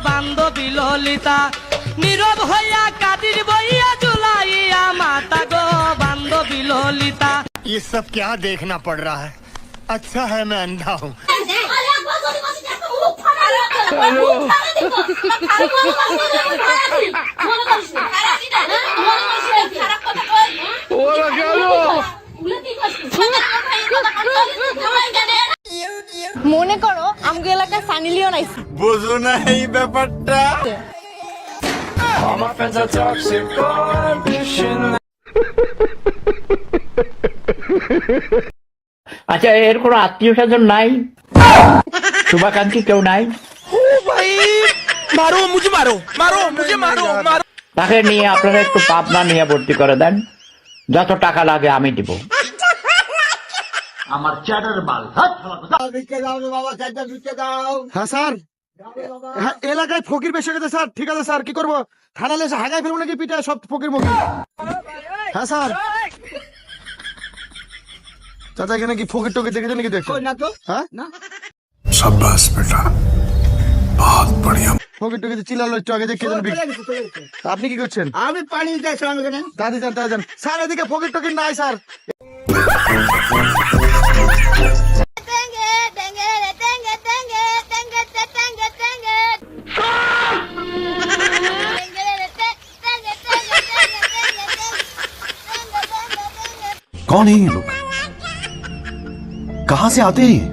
বান্ধবী ললিতা নীরব হইয়া কাদির বইয়া জুলাইয়া মাতা গো বান্ধবী ললিতা। ये सब क्या देखना पड़ रहा है? अच्छा है मैं अंधा हूँ। মনে করো আমগো এলাকায় সানি লিওন আইছে, বুঝো না এই ব্যাপারটা। আচ্ছা, এর কোনো আত্মীয় স্বজন নাই? শুভাকাঙ্ক্ষী কেউ নাই? তাকে নিয়ে আপনারা একটু পাবনা নিয়ে ভর্তি করে দেন, যত টাকা লাগে আমি দিব। আমার চ্যাটার বাল হ্যাঁ স্যার, হ্যাঁ এলাকায় ফকির বেশি গেছে স্যার। ঠিক আছে স্যার, কি করবো? থানালে এসে হাগাই ফেলবো নাকি পিঠা সব ফকির মুখি? হ্যাঁ স্যার। চাচা এখানে কি ফকির টকির দেখেছেন নাকি? দেখছেন না তো? হ্যাঁ না, शाबाश बेटा, बहुत बढ़िया। ফকির টকির চিল্লালো একটু আগে, দেখে আপনি কি করছেন? আমি পানি দিতেছিলাম এখানে। দাদি যান দাদি যান স্যার, এদিকে ফকির টকির নাই স্যার। कौन है ये लोग? कहां से आते हैं?